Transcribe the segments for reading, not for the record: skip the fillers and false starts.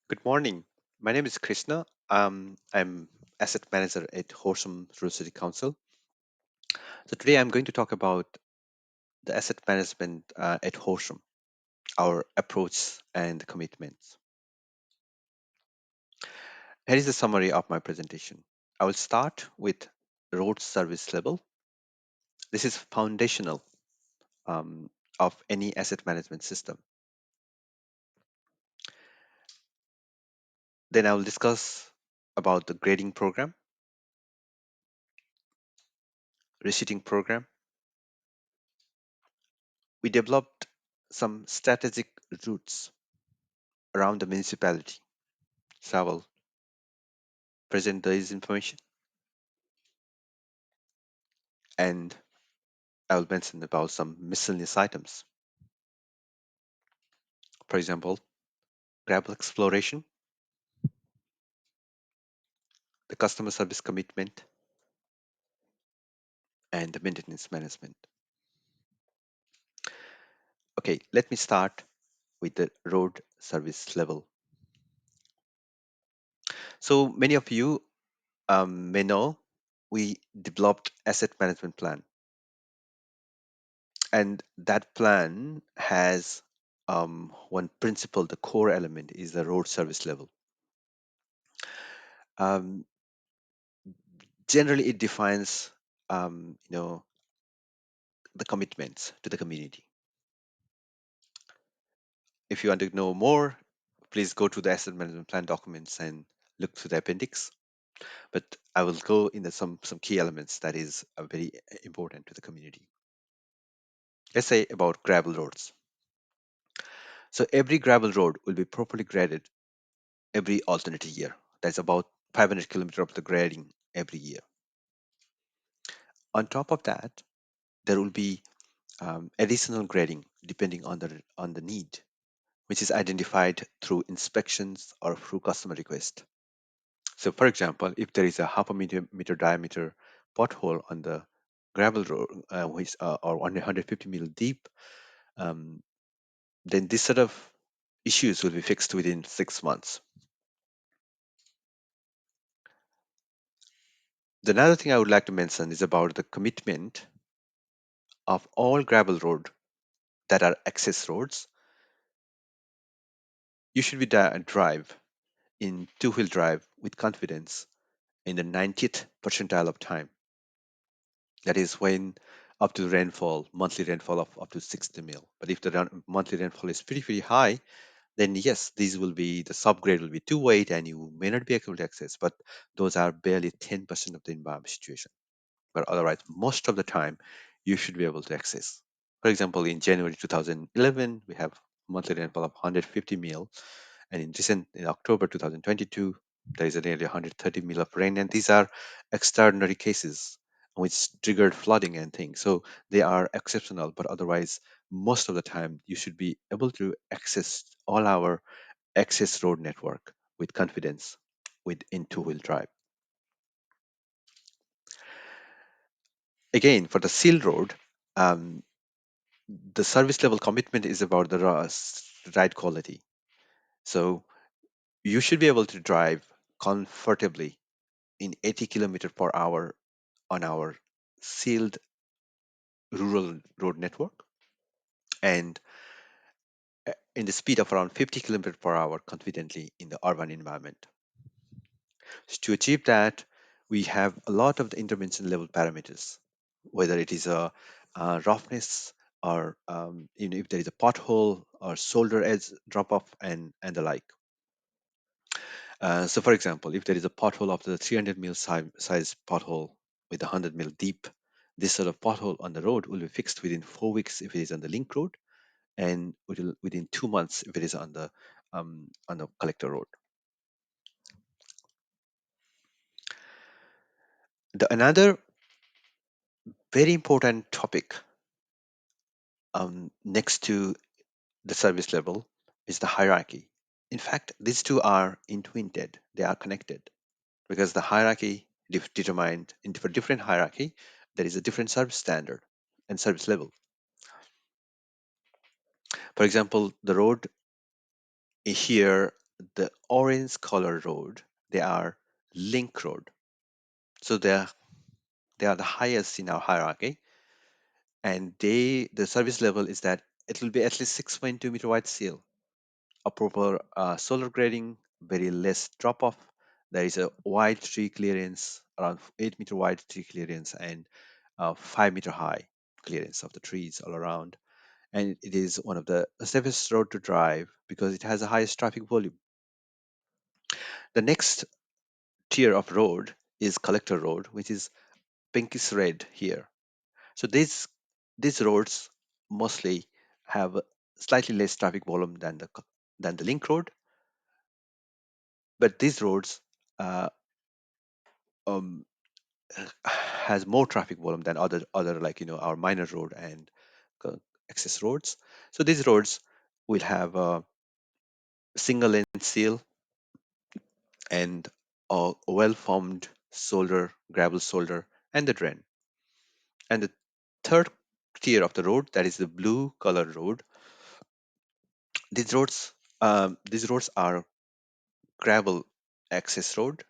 Good morning. My name is Krishna. I'm asset manager at Horsham City Council. So today I'm going to talk about the asset management at Horsham, our approach and commitments. Here is a summary of my presentation. I will start with road service level. This is foundational um, of any asset management system. Then I will discuss about the grading program, resheeting program. We developed some strategic routes around the municipality. So I will present this information and I will mention about some miscellaneous items. For example, gravel exploration, the customer service commitment, and the maintenance management. Okay, let me start with the road service level. So many of you may know we developed asset management plan, and that plan has one principle. The core element is the road service level. Um, Generally, it defines the commitments to the community. If you want to know more, please go to the asset management plan documents and look through the appendix. But I will go into some key elements that is very important to the community. Let's say about gravel roads. So every gravel road will be properly graded every alternate year. That's about 500 kilometers of the grading every year. On top of that, there will be additional grading depending on the need, which is identified through inspections or through customer request. So, for example, if there is a half a meter diameter pothole on the gravel road, which or 150 mil deep, um, then this sort of issues will be fixed within 6 months. The another thing I would like to mention is about the commitment of all gravel road that are access roads. You should be drive in two-wheel drive with confidence in the 90th percentile of time. That is when up to rainfall, monthly rainfall of up to 60 mil. But if the monthly rainfall is pretty high, then yes, these will be the subgrade will be too wide and you may not be able to access. But those are barely 10% of the environment situation. But otherwise, most of the time, you should be able to access. For example, in January 2011, we have monthly rainfall of 150 mil, and in October 2022, there is a nearly 130 mil of rain, and these are extraordinary cases which triggered flooding and things. So they are exceptional, but otherwise, most of the time, you should be able to access all our access road network with confidence in two-wheel drive. Again, for the seal road, um, the service level commitment is about the ride quality. So you should be able to drive comfortably in 80 kilometer per hour on our sealed rural road network and in the speed of around 50 kilometers per hour confidently in the urban environment. So to achieve that, we have a lot of the intervention level parameters, whether it is a roughness or if there is a pothole or shoulder edge drop off and the like. So, for example, if there is a pothole of the 300 mil size pothole with 100 mil deep, this sort of pothole on the road will be fixed within 4 weeks if it is on the link road, and within 2 months if it is on the collector road. The another very important topic next to the service level is the hierarchy. In fact, these two are intertwined; they are connected because the hierarchy determined for different hierarchy there is a different service standard and service level. For example, the road here the orange color road, they are link road. So they are the highest in our hierarchy, and the service level is that it will be at least 6.2-meter wide seal, a proper solar grading, very less drop off. There is a wide tree clearance, around 8-meter wide tree clearance, and 5-meter high clearance of the trees all around. And it is one of the safest road to drive because it has the highest traffic volume. The next tier of road is collector road, which is pinkish red here. So these roads mostly have slightly less traffic volume than the link road, but these roads uh, um, has more traffic volume than other like our minor road and co- access roads. So these roads will have a single lane seal and a well formed shoulder, gravel shoulder, and the drain. And the third tier of the road, that is the blue color road, these roads these roads are gravel access road.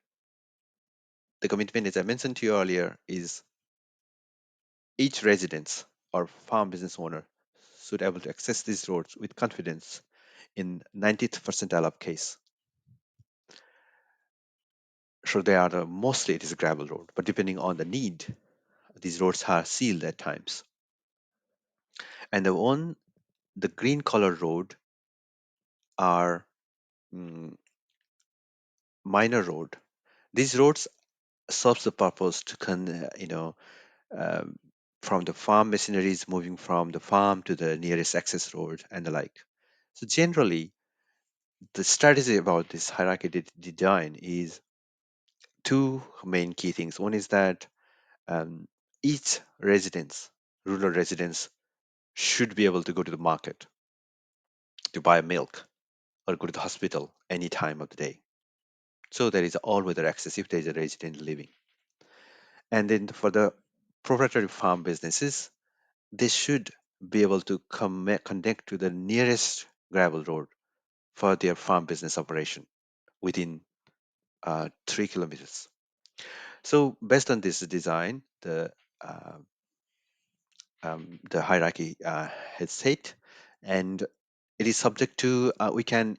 The commitment, as I mentioned to you earlier, is each residence or farm business owner should able to access these roads with confidence in 90th percentile of case. So they are mostly it is a gravel road, but depending on the need, these roads are sealed at times. And the green color road are mm, minor road. These roads serves the purpose to um, from the farm machineries moving from the farm to the nearest access road and the like. So generally, the strategy about this hierarchy design is two main key things. One is that um, each residence, rural residence, should be able to go to the market to buy milk or go to the hospital any time of the day. So there is all weather access if there is a resident living. And then for the proprietary farm businesses, they should be able to connect to the nearest gravel road for their farm business operation within 3 kilometers. So based on this design, uh, the hierarchy has set, and it is subject to we can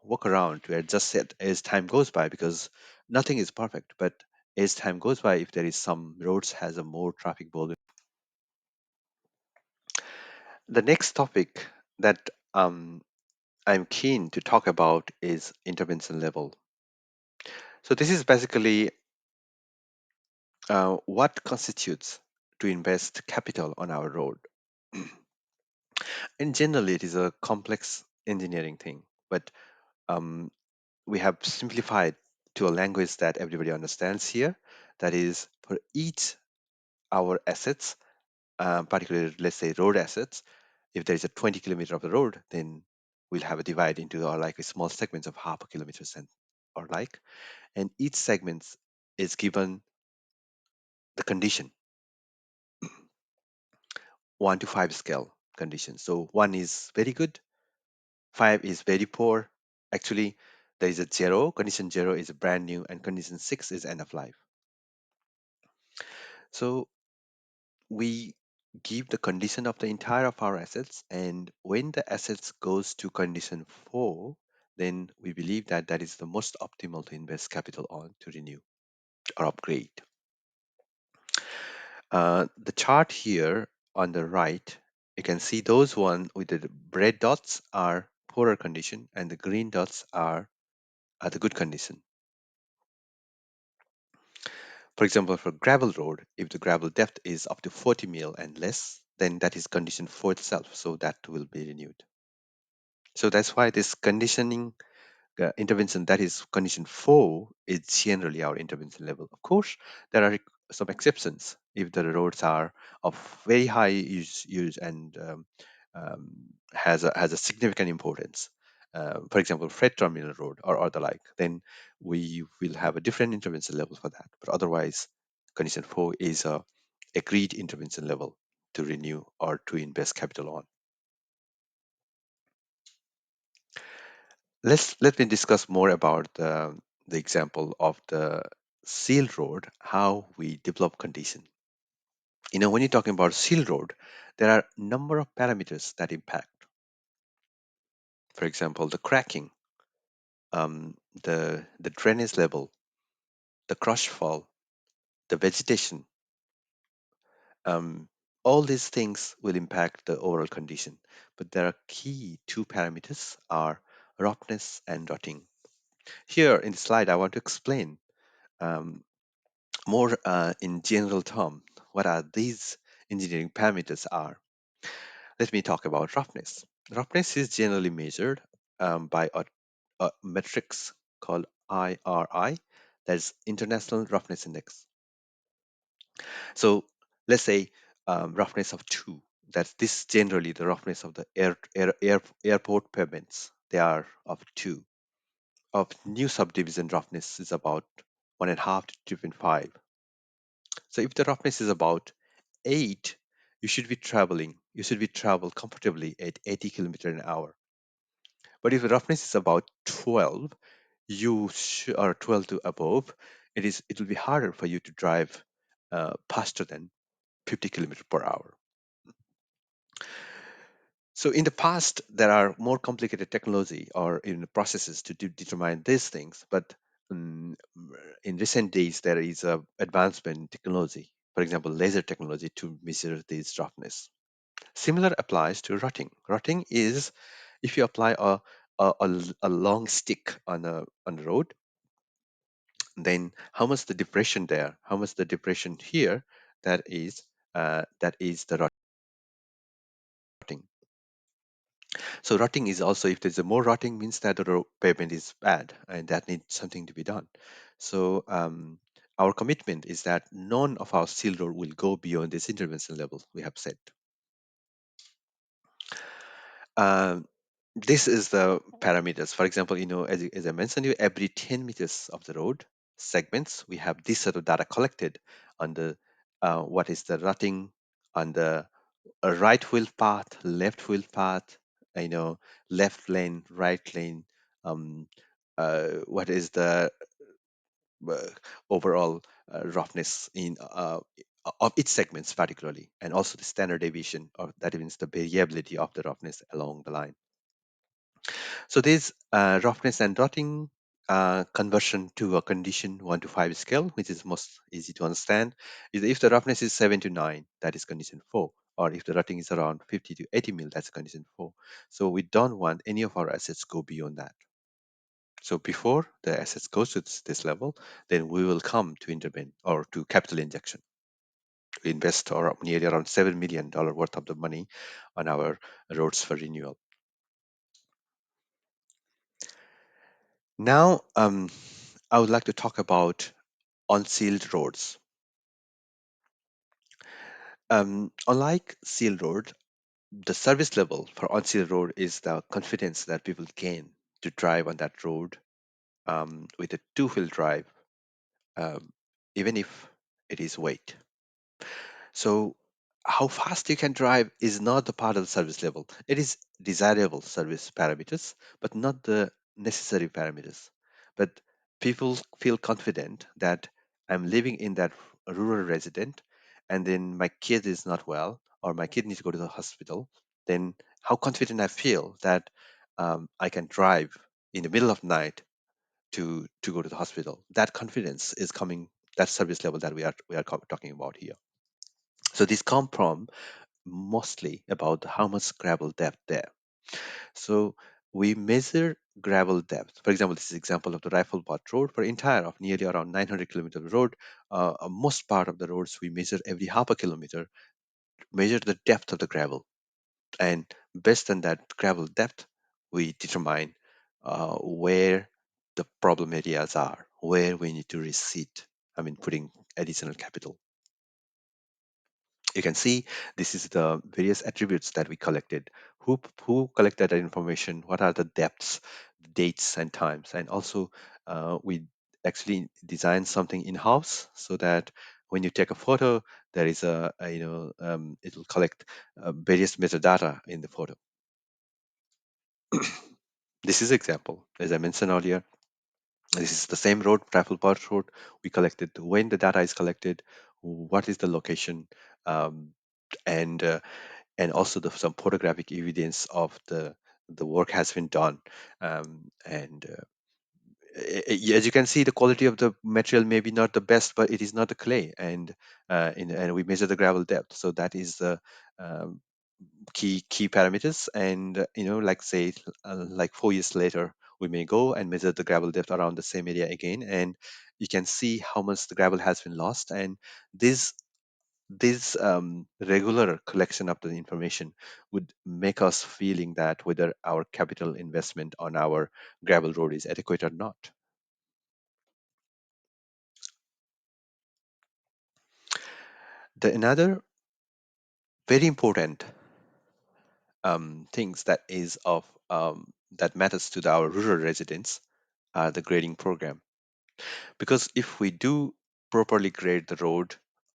work around to adjust it as time goes by because nothing is perfect. But as time goes by, if there is some roads has a more traffic volume. The next topic that I'm keen to talk about is intervention level. So this is basically what constitutes to invest capital on our road. And generally, it is a complex engineering thing, but um, we have simplified to a language that everybody understands here. That is, for each our assets, particularly let's say road assets, if there is a 20 kilometer of the road, then we'll have a divide into like a small segments of half a kilometer and or like, and each segment is given the condition 1 to 5 scale condition. So 1 is very good, 5 is very poor. Actually, there is a 0. Condition 0 is brand new, and condition 6 is end of life. So we give the condition of the entire of our assets, and when the assets goes to condition 4, then we believe that that is the most optimal to invest capital on to renew or upgrade. The chart here on the right, you can see those one with the red dots are poorer condition and the green dots are the good condition. For example, for gravel road, if the gravel depth is up to 40 mil and less, then that is condition 4 itself, so that will be renewed. So that's why this conditioning intervention that is condition 4 is generally our intervention level. Of course, there are some exceptions if the roads are of very high use and has a significant importance. For example, freight terminal road or the like, then we will have a different intervention level for that. But otherwise, condition 4 is a agreed intervention level to renew or to invest capital on. Let me discuss more about the example of the seal road, how we develop condition. When you're talking about seal road, there are a number of parameters that impact. For example, the cracking, the drainage level, the crush fall, the vegetation. Um, all these things will impact the overall condition. But there are key two parameters are roughness and rotting. Here in the slide, I want to explain um, more in general term what are these engineering parameters are. Let me talk about roughness. Roughness is generally measured by a metrics called IRI, that's International Roughness Index. So let's say roughness of 2. That's this generally the roughness of the airport pavements. They are of 2. Of new subdivision roughness is about 1.5 to 2.5. So if the roughness is about 8, you should be travel comfortably at 80 kilometer an hour. But if the roughness is about 12, or 12 to above, it will be harder for you to drive faster than 50 kilometer per hour. So in the past, there are more complicated technology or in processes to determine these things. But in recent days, there is a advancement in technology. For example, laser technology to measure this roughness. Similar applies to rutting. Rutting is if you apply a long stick on the road, then how much the depression there, how much the depression here, that is the rutting. So rotting is also if there's a more rotting means that the pavement is bad and that needs something to be done. So our commitment is that none of our seal road will go beyond this intervention level we have set. Um, this is the parameters. For example, as I mentioned, you every 10 meters of the road segments, we have this sort of data collected on the what is the rutting on the right wheel path, left wheel path, you know, left lane, right lane. Um, what is the uh, overall roughness in of its segments particularly, and also the standard deviation, or that means the variability of the roughness along the line. So this roughness and rotting conversion to a condition 1 to 5 scale, which is most easy to understand, is if the roughness is 7 to 9, that is condition 4. Or if the rotting is around 50 to 80 mil, that's condition 4. So we don't want any of our assets go beyond that. So before the assets goes to this level, then we will come to intervene or to capital injection. We invest nearly around $7 million worth of the money on our roads for renewal. Now, I would like to talk about unsealed roads. Unlike sealed road, the service level for unsealed road is the confidence that people gain to drive on that road with a two-wheel drive, um, even if it is wet. So, how fast you can drive is not the part of the service level. It is desirable service parameters, but not the necessary parameters. But people feel confident that I'm living in that rural resident, and then my kid is not well, or my kid needs to go to the hospital. Then, how confident I feel that I can drive in the middle of night to go to the hospital. That confidence is coming. That service level that we are talking about here. So this come from mostly about how much gravel depth there. So we measure gravel depth. For example, this is example of the Rifle Bot Road for entire of nearly around 900 kilometer road. Most part of the roads we measure every half a kilometer, measure the depth of the gravel, and based on that gravel depth, we determine where the problem areas are, where we need to reseed. I mean, putting additional capital. You can see this is the various attributes that we collected. Who collected that information? What are the depths, dates, and times? And also, we actually designed something in house so that when you take a photo, there is it will collect various metadata in the photo. This is example, as I mentioned earlier. This is the same road, travel part road. We collected when the data is collected, what is the location, um, and also some photographic evidence of the work has been done. And As you can see, the quality of the material may be not the best, but it is not the clay, and we measure the gravel depth. So that is the um, key parameters. And like say, like 4 years later, we may go and measure the gravel depth around the same area again, and you can see how much the gravel has been lost. And this regular collection of the information would make us feeling that whether our capital investment on our gravel road is adequate or not. The another very important things that matters to our rural residents are the grading program. Because if we do properly grade the road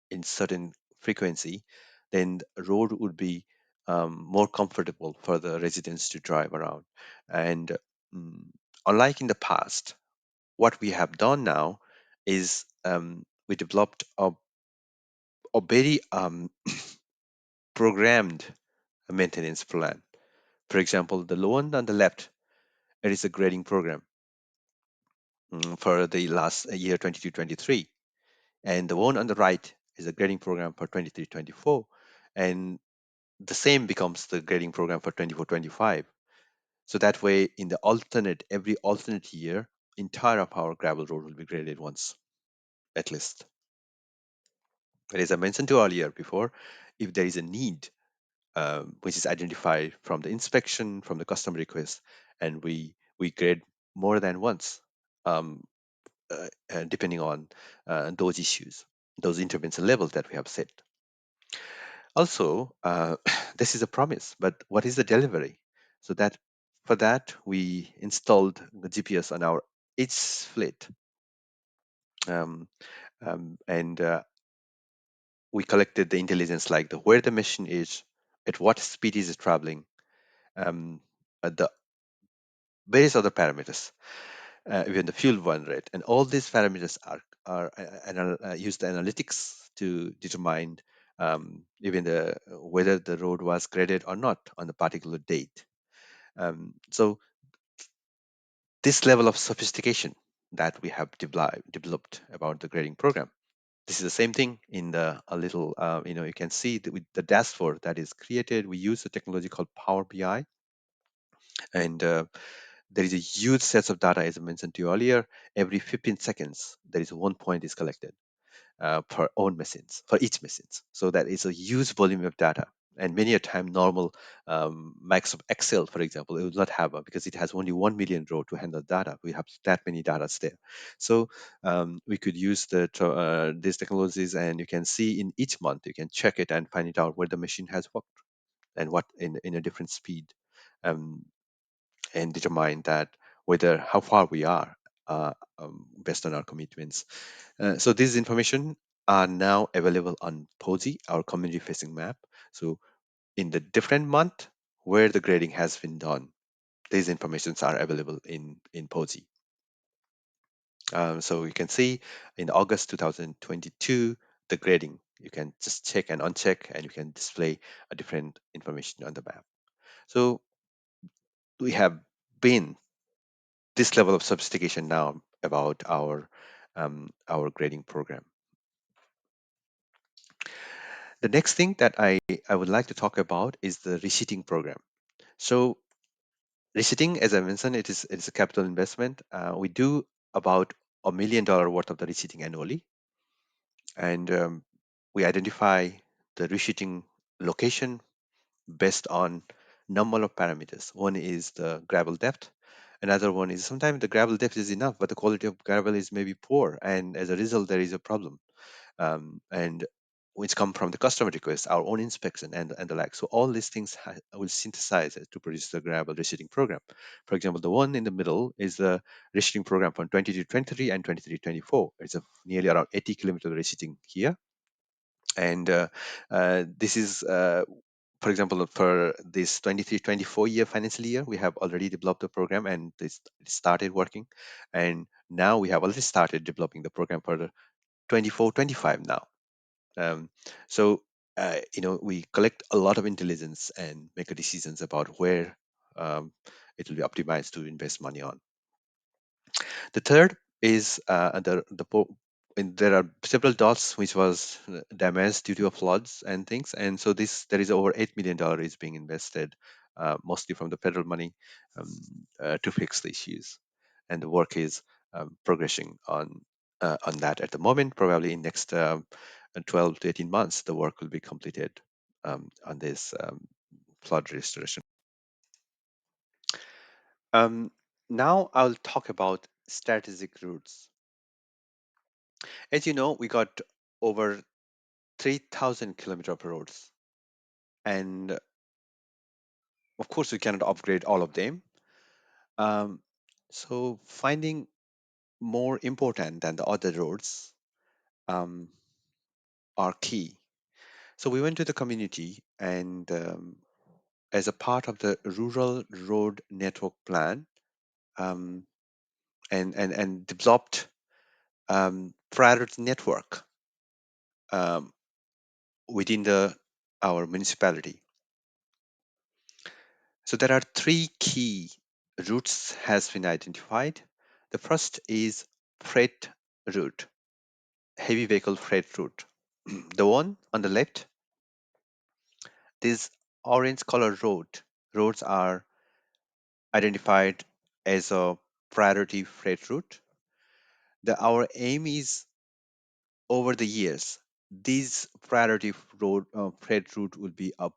in certain frequency, then the road would be more comfortable for the residents to drive around. And mm, unlike in the past, what we have done now is we developed a very programmed maintenance plan. For example, the one on the left, it is a grading program for the last year 22-23, and the one on the right is a grading program for 23-24, and the same becomes the grading program for 24-25. So that way, in the every alternate year, entire of our gravel road will be graded once at least. But as I mentioned to earlier before, if there is a need which is identified from the inspection, from the customer request, and we grade more than once, um, depending on those issues, those intervention levels that we have set. Also, this is a promise, but what is the delivery? So that for that we installed the GPS on our each fleet, um, and we collected the intelligence like where the machine is, at what speed is it traveling, um, the various other parameters, even the fuel burn rate, and all these parameters are use the analytics to determine even the whether the road was graded or not on the particular date. So this level of sophistication that we have developed about the grading program. This is the same thing in the a little, you can see that with the dashboard that is created, we use a technology called Power BI, and there is a huge set of data, as I mentioned to you earlier. Every 15 seconds, there is one point is collected per own machines, for each machines. So that is a huge volume of data. And many a time, normal Microsoft Excel, for example, it will not have because it has only 1 million row to handle data. We have that many data there. So we could use these technologies, and you can see in each month, you can check it and find it out where the machine has worked and what in a different speed. Um, and determine that whether how far we are based on our commitments. So this information are now available on POSI, our community-facing map. So in the different month where the grading has been done, these informations are available in POSI. So you can see in August 2022, the grading. You can just check and uncheck, and you can display a different information on the map. So we have been this level of sophistication now about our grading program. The next thing that I would like to talk about is the resheeting program. So resheeting, as I mentioned, it is a capital investment. We do about $1 million worth of the resheeting annually, and we identify the resheeting location based on number of parameters. One is the gravel depth. Another one is sometimes the gravel depth is enough, but the quality of gravel is maybe poor, and as a result, there is a problem. And which come from the customer request, our own inspection, and the like. So all these things will synthesize it to produce the gravel resheeting program. For example, the one in the middle is the resheeting program from 22-23 and 23-24. It's a nearly around 80 kilometer resheeting here, and this is for example, for this 23-24 year financial year, we have already developed the program and this started working. And now we have already started developing the program for the 24-25 now. Um, so, we collect a lot of intelligence and make a decisions about where um, it will be optimized to invest money on. The third is and there are several dots which was damaged due to floods and things, and so this there is over $8 million is being invested, mostly from the federal money, um, to fix the issues, and the work is progressing on that at the moment. Probably in next 12 to 18 months, the work will be completed on this flood restoration. Um, Now I'll talk about strategic routes. As you know, we got over 3,000 kilometer of roads, and of course, we cannot upgrade all of them. Um, so, finding more important than the other roads um, are key. So, we went to the community and, as a part of the Rural Road Network Plan, um, and developed priority network um, within the our municipality. So there are three key routes has been identified. The first is freight route, heavy vehicle freight route. The one on the left, this orange color roads are identified as a priority freight route. Our aim is over the years, these priority freight route will be um,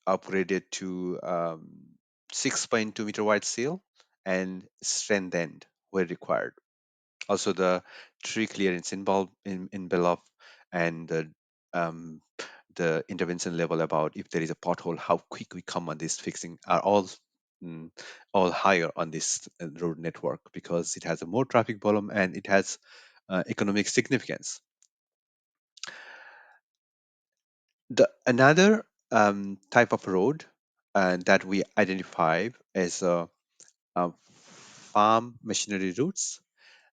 upgraded to 6.2 meter wide seal and strengthened where required. Also, the tree clearance involved in Beloff, and um, the intervention level about if there is a pothole, how quick we come on this fixing are mm, all higher on this road network because it has a more traffic volume and it has economic significance. The another type of road that we identify as farm machinery routes.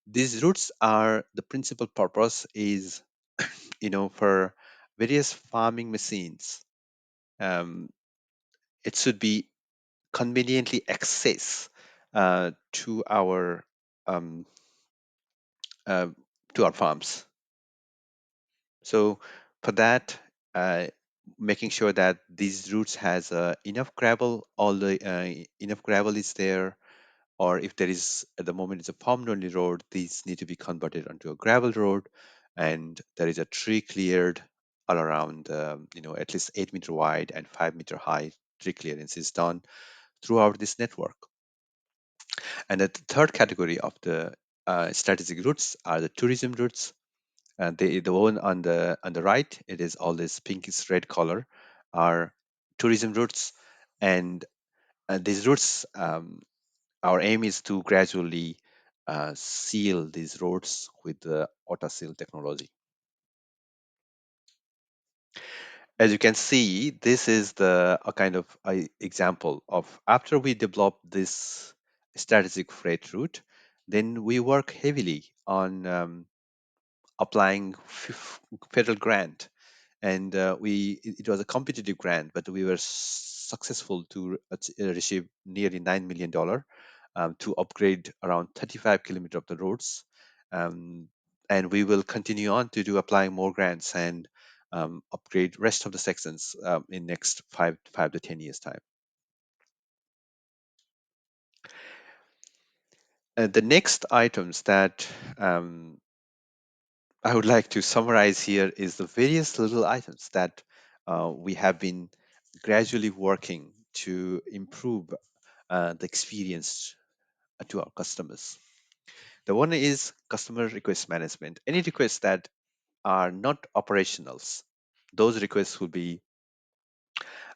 These routes are the principal purpose is for various farming machines. Um, it should be conveniently access to um, uh, our farms. So for that, uh, making sure that these routes has enough gravel, all the enough gravel is there, or if there is at the moment it's a palm only road, these need to be converted onto a gravel road, and there is a tree cleared all around, at least 8 meter wide and 5 meter high tree clearance is done throughout this network. And the third category of the strategic routes are the tourism routes. The one on the right, it is all this pinkish red color, are tourism routes, and these routes, our aim is to gradually seal these roads with the auto seal technology. As you can see, this is the a kind of example of after we develop this strategic freight route, then we work heavily on applying federal grant, and it was a competitive grant, but we were successful to receive nearly $9 million to upgrade around 35 kilometers of the roads. um, and we will continue on to do applying more grants and upgrade rest of the sections in next 5 to 10 years time. The next items that I would like to summarize here is the various little items that we have been gradually working to improve the experience to our customers. The one is customer request management. Any requests that are not operationals, those requests will be,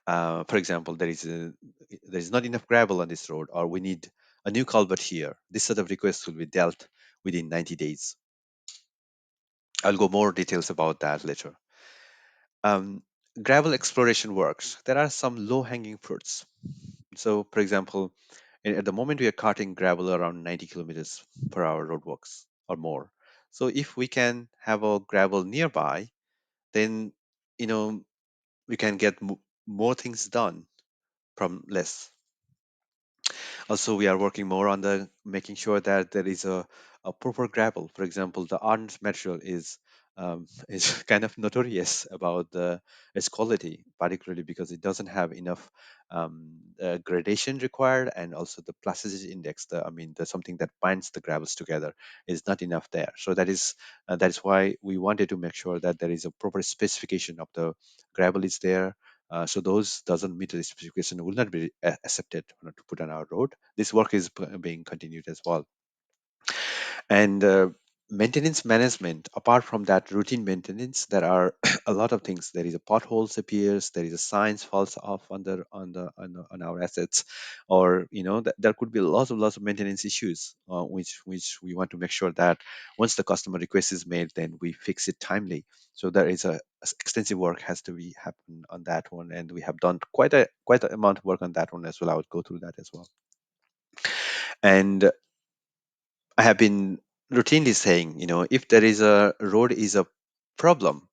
for example, there is not enough gravel on this road, or we need a new culvert here. This sort of request will be dealt within 90 days. I'll go more details about that later. gravel exploration works, there are some low hanging fruits. So, for example, at the moment we are carting gravel around 90 kilometers per hour roadworks or more. So, if we can have a gravel nearby, then you know we can get more things done from less. Also, we are working more on the making sure that there is a proper gravel. For example, the ardent material is kind of notorious about its quality, particularly because it doesn't have enough gradation required, and also the plasticity index. I mean, the something that binds the gravels together is not enough there. So that is why we wanted to make sure that there is a proper specification of the gravel is there, so those doesn't meet the specification will not be accepted to put on our road. This work is being continued as well. And maintenance management, apart from that routine maintenance, there are a lot of things. There is a potholes appears, there is a signs falls off on our assets, or there could be lots of maintenance issues, which we want to make sure that once the customer request is made, then we fix it timely. So there is extensive work has to be happen on that one, and we have done quite a amount of work on that one as well. I would go through that as well. And I have been routinely saying, if there is a road is a problem,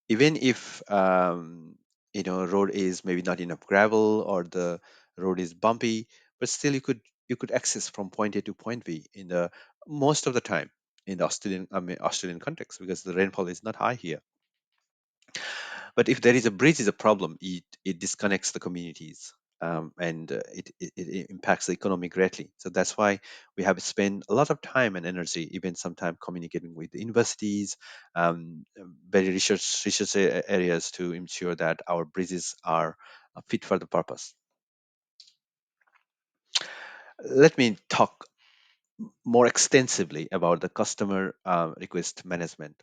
even if road is maybe not enough gravel or the road is bumpy, but still you could access from point A to point B in the most of the time in the Australian context, because the rainfall is not high here. But if there is a bridge is a problem, it disconnects the communities, and it impacts the economy greatly. So that's why we have spent a lot of time and energy, even sometimes communicating with the universities, very research areas, to ensure that our bridges are fit for the purpose. Let me talk more extensively about the customer request management.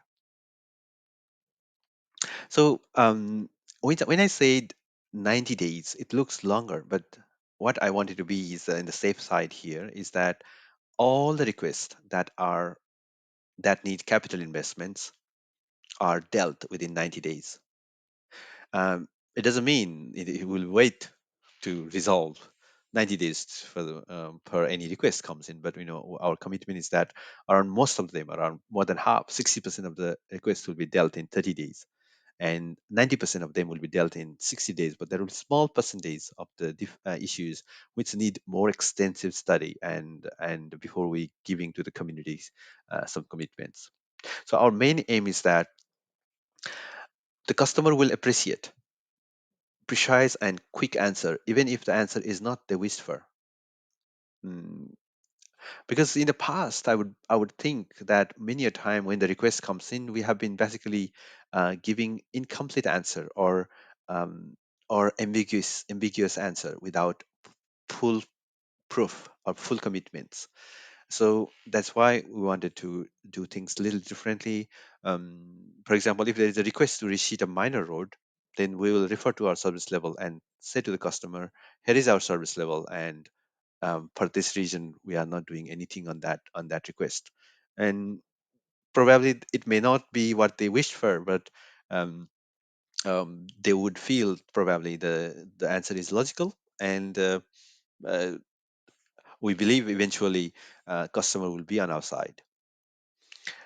So when I said 90 days, it looks longer, but what I wanted to be is in the safe side here is that all the requests that need capital investments are dealt within 90 days. It doesn't mean it will wait to resolve 90 days for per any request comes in, but our commitment is that around most of them, around more than half, 60% of the requests will be dealt in 30 days, and 90% of them will be dealt in 60 days. But there will be small percentage of the issues which need more extensive study and before we giving to the communities some commitments. So our main aim is that the customer will appreciate precise and quick answer, even if the answer is not the wished for. Mm, because in the past, I would think that many a time when the request comes in, we have been basically giving incomplete answer, um, or ambiguous answer without full proof or full commitments. So that's why we wanted to do things a little differently. For example, if there is a request to resheet a minor road, then we will refer to our service level and say to the customer, here is our service level, and for this reason we are not doing anything on that request. And probably it may not be what they wished for, but um, they would feel probably the answer is logical, and uh, we believe eventually customer will be on our side.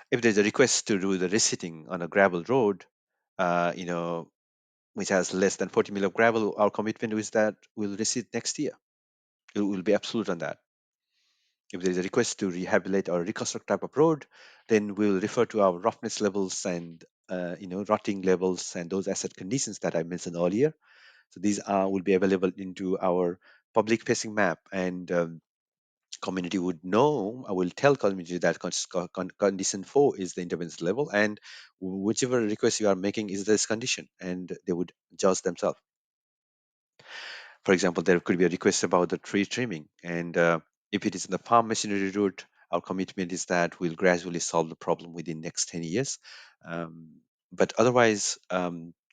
If there's a request to do the resitting on a gravel road, uh, you know, which has less than 40 mil of gravel, our commitment is that we'll resit next year. It will be absolute on that. If there is a request to rehabilitate or reconstruct type of road, then we'll refer to our roughness levels and rotting levels and those asset conditions that I mentioned earlier. So these will be available into our public facing map, and community would know. I will tell community that condition 4 is the intervention level, and whichever request you are making is this condition, and they would judge themselves. For example, there could be a request about the tree trimming, and if it is in the farm machinery route, our commitment is that we'll gradually solve the problem within next 10 years. But otherwise,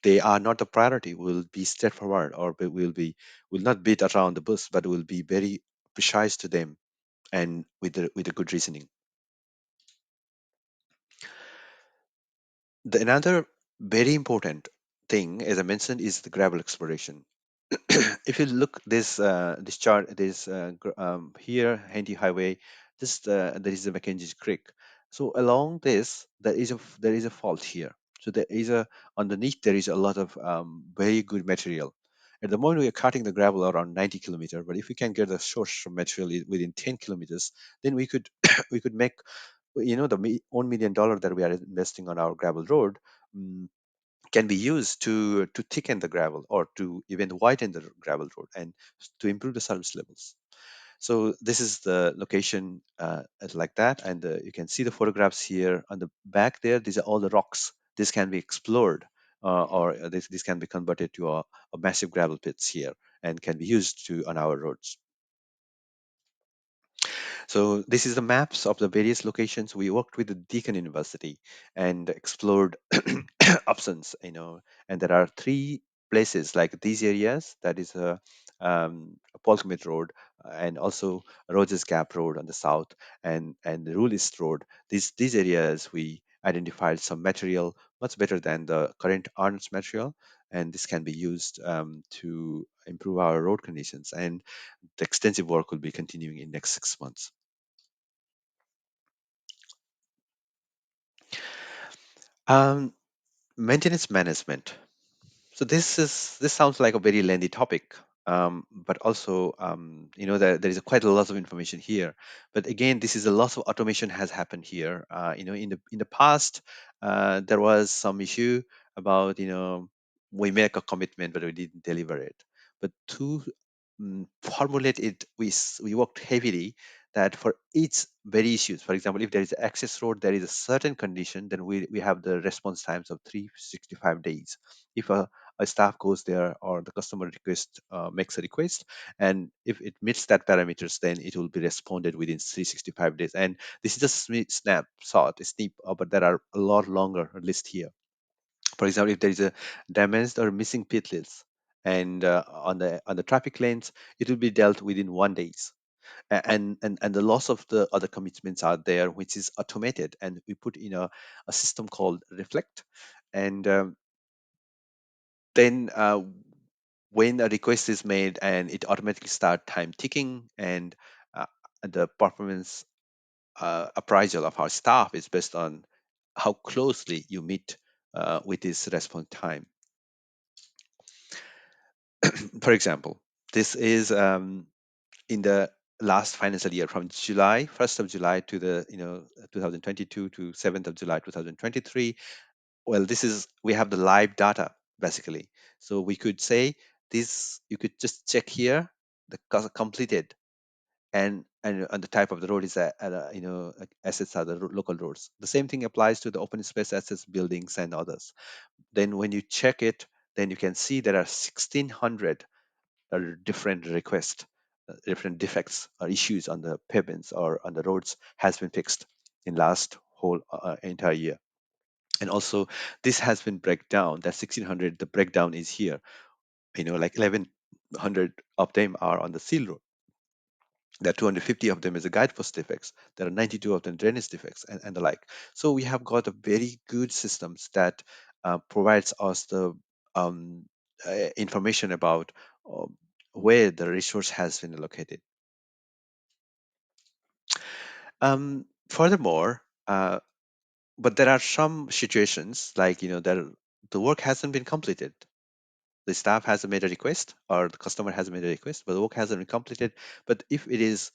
they are not the priority. We'll be straightforward, or will not beat around the bush, but will be very precise to them, and with a good reasoning. The another very important thing, as I mentioned, is the gravel exploration. If you look this chart, this here Handy Highway, just there is a Mackenzie Creek. So along this, there is a fault here. So there is a underneath there is a lot of very good material. At the moment, we are cutting the gravel around 90 kilometer, but if we can get the source of material within 10 kilometers, then we could we could make the $1 million that we are investing on our gravel road. mm, can be used to thicken the gravel or to even widen the gravel road and to improve the service levels. So this is the location like that, and you can see the photographs here on the back there. These are all the rocks. This can be explored, or this can be converted to a massive gravel pits here and can be used to on our roads. So this is the maps of the various locations. We worked with the Deakin University and explored options, and there are three places like these areas. That is Polkmit Road and also Rogers Gap Road on the south and the Rulist Road. These areas we identified some material much better than the current Arnold's material, and this can be used to improve our road conditions. And the extensive work will be continuing in next 6 months. Um, Maintenance management. So this sounds like a very lengthy topic, but also there is quite a lot of information here. But again, this is a lot of automation has happened here. In the past, there was some issue about we make a commitment but we didn't deliver it. But to formulate it, we worked heavily that for each very issues. For example, if there is access road, there is a certain condition, then we have the response times of 365 days. If a staff goes there or the customer request makes a request, and if it meets that parameters, then it will be responded within 365 days. And this is just snapshot, a snip, but there are a lot longer list here. For example, if there is a damaged or missing pit lists and on the traffic lanes, it will be dealt within 1 days. And the loss of the other commitments are there, which is automated, and we put in a system called Reflect. And then when a request is made, and it automatically start time ticking, and uh, the performance appraisal of our staff is based on how closely you meet with this response time. For example, this is in the last financial year from July 1st of July to the 2022 to 7th of July 2023. Well, this is we have the live data basically. So we could say this, you could just check here the completed, and the type of the road is assets are the local roads. The same thing applies to the open space assets, buildings and others. Then when you check it, then you can see there are 1600 different requests, different defects or issues on the pavements or on the roads has been fixed in last whole entire year. And also this has been breakdown. That 1600, the breakdown is here. Like 1100 of them are on the seal road. There are 250 of them as a guidepost defects. There are 92 of them drainage defects and the like. So we have got a very good systems that provides us the um, information about uh, where the resource has been allocated. Furthermore, but there are some situations like that the work hasn't been completed. The staff has made a request or the customer has made a request, but the work hasn't been completed. But it is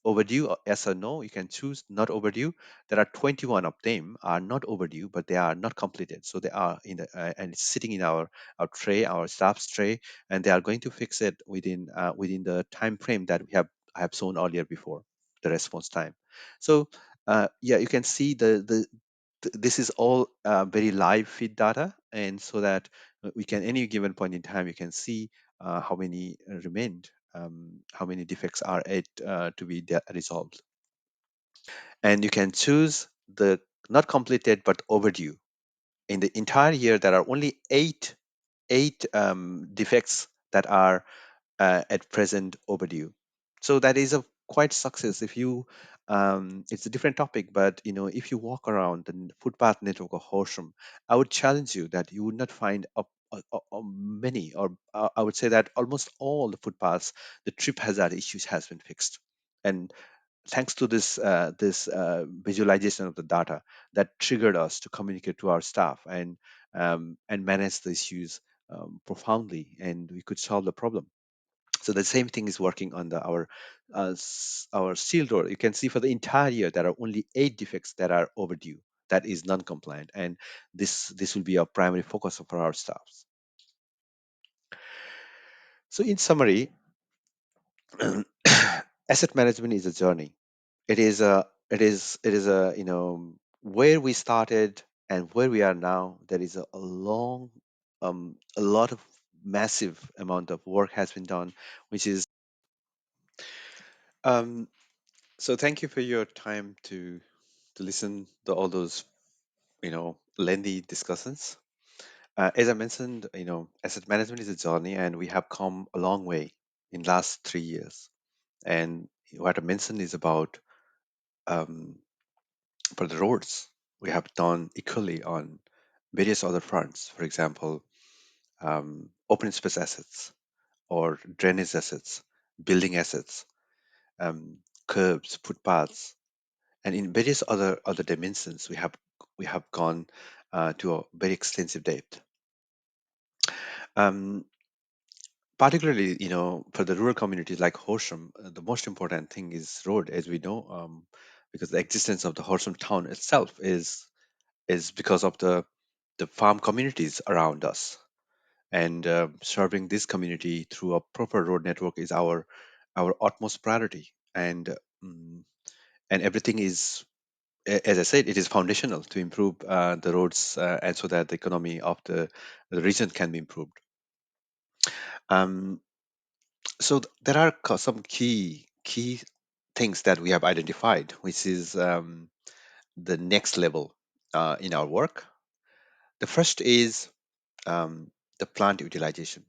overdue, yes or no, you can choose not overdue. There are 21 of them are not overdue, but they are not completed, so they are in the and it's sitting in our tray, our staff's tray, and they are going to fix it within the time frame that I have shown earlier before, the response time. So yeah, you can see this is all very live feed data, and so that we can any given point in time you can see how many remained, how many defects are yet to be resolved, and you can choose the not completed but overdue. In the entire year there are only eight defects that are at present overdue. So that is a quite success. If you It's a different topic, but if you walk around the footpath network of Horsham, I would challenge you that you would not find many, or I would say that almost all the footpaths, the trip hazard issues has been fixed. And thanks to this visualization of the data, that triggered us to communicate to our staff and manage the issues profoundly, and we could solve the problem. So the same thing is working on our steel door. You can see for the entire year there are only 8 defects that are overdue, that is non-compliant, and this will be our primary focus for our staffs. So in summary, asset management is a journey. It is a where we started and where we are now. There is a long a lot of massive amount of work has been done, which is um so thank you for your time to listen to all those lengthy discussions. As I mentioned, asset management is a journey, and we have come a long way in last 3 years. And what I mentioned is about um, for the roads, we have done equally on various other fronts. For example, open space assets or drainage assets, building assets, um, curbs, footpaths, and in various other dimensions, we have gone to a very extensive depth. Um, Particularly, for the rural communities like Horsham, the most important thing is road, as we know, because the existence of the Horsham town itself is because of the farm communities around us, and serving this community through a proper road network is our utmost priority. Mm, and everything is, as I said, it is foundational to improve the roads, and so that the economy of the region can be improved. Um, there are some key things that we have identified, which is the next level in our work. The first is the plant utilization.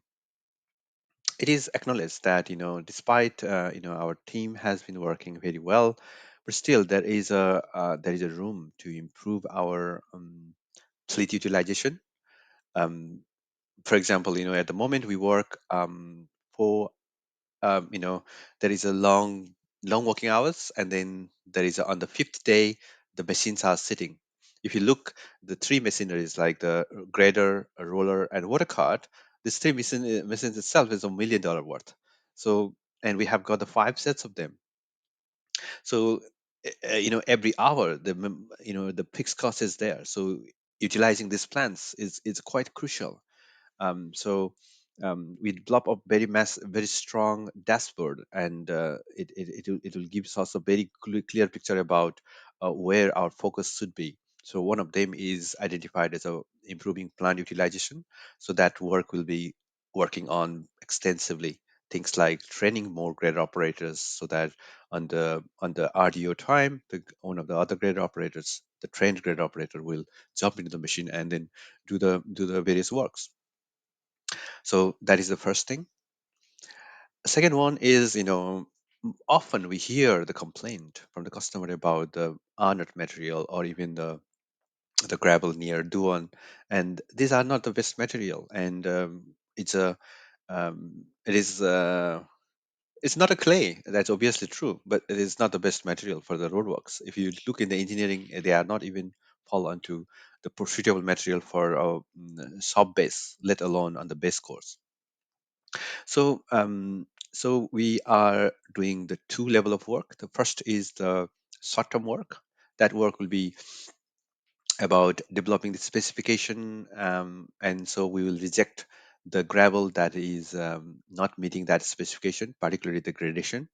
It is acknowledged that despite our team has been working very well, but still there is a room to improve our fleet utilization. Um, for example, at the moment we work for you know there is a long working hours, and then there is on the fifth day the machines are sitting. If you look, the three machineries like the grader, a roller, and water cart, this machines itself is $1 million worth. So, and we have got the 5 sets of them. So every hour the fixed cost is there, so utilizing these plants is quite crucial. We develop a very strong dashboard, and it will give us a very clear picture about where our focus should be. So one of them is identified as improving plant utilization. So that work will be working on extensively things like training more grader operators, so that on the RDO time, one of the other grader operators, the trained grader operator, will jump into the machine and then do the various works. So that is the first thing. Second one is, often we hear the complaint from the customer about the unearthed material, or even the gravel near Duan, and these are not the best material. And it is it's not a clay. That's obviously true, but it is not the best material for the roadworks. If you look in the engineering, they are not even fall onto the suitable material for a sub base, let alone on the base course. So we are doing the two level of work. The first is the short-term work. That work will be about developing the specification, and so we will reject the gravel that is not meeting that specification, particularly the gradation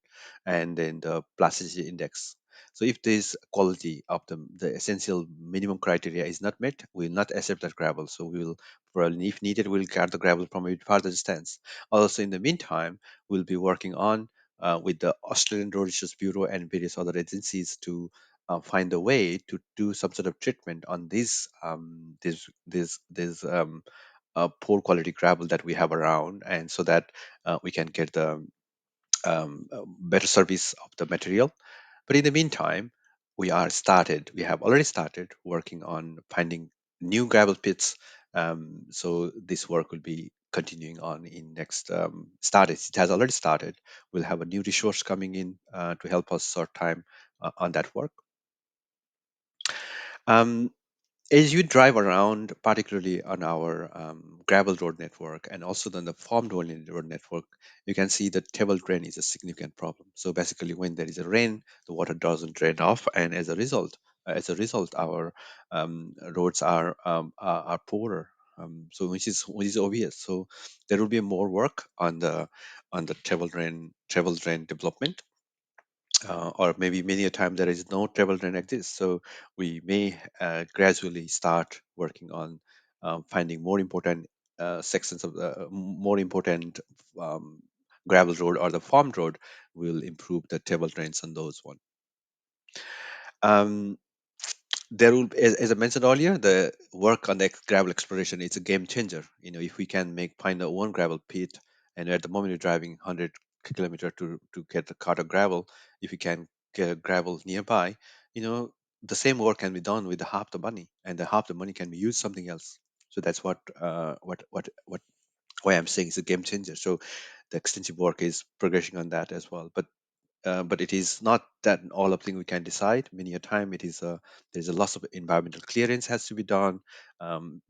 and then the plasticity index. So if this quality of the essential minimum criteria is not met, we will not accept that gravel. So we will probably, if needed, we'll cut the gravel from a bit farther distance. Also, in the meantime, we'll be working on with the Australian Road Issues Bureau and various other agencies to find a way to do some sort of treatment on this poor quality gravel that we have around, and so that we can get better service of the material. But in the meantime, we have already started working on finding new gravel pits. So this work will be continuing on in next started. It has already started. We'll have a new resource coming in to help us sort time on that work. Um, as you drive around, particularly on our gravel road network and also on the farm road network, you can see that table drain is a significant problem. So basically, when there is a rain, the water doesn't drain off, and as a result, our roads are poorer. So which is obvious. So there will be more work on the table drain development, or maybe many a time there is no travel drain exists. So we may gradually start working on finding more important sections of the more important um, gravel road or the farm road will improve the table drains on those one. Um, there will, as I mentioned earlier, the work on the gravel exploration is a game changer. If we can find a one gravel pit, and at the moment you're driving 100 kilometer to get the cart of gravel, if you can get gravel nearby, you know, the same work can be done with the half the money, and the half the money can be used something else. So that's what why I'm saying it's a game changer. So the extensive work is progressing on that as well. But it is not that all of thing we can decide. Many a time there's a loss of environmental clearance has to be done,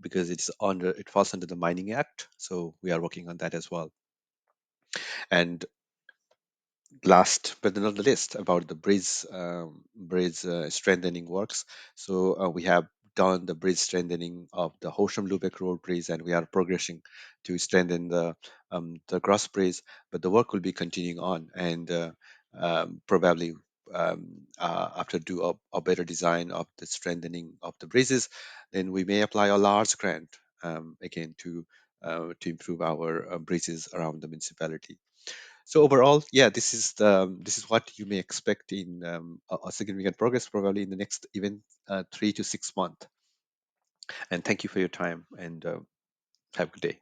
because it falls under the Mining Act. So we are working on that as well. And last but not the least, about the bridge strengthening works. So we have done the bridge strengthening of the Horsham Lubeck Road Bridge, and we are progressing to strengthen the Gross Bridge. But the work will be continuing on, and probably after do a better design of the strengthening of the bridges, then we may apply a large grant again to improve our bridges around the municipality. So overall, yeah, this is what you may expect in a significant progress probably in the next even 3 to 6 months. And thank you for your time, and have a good day.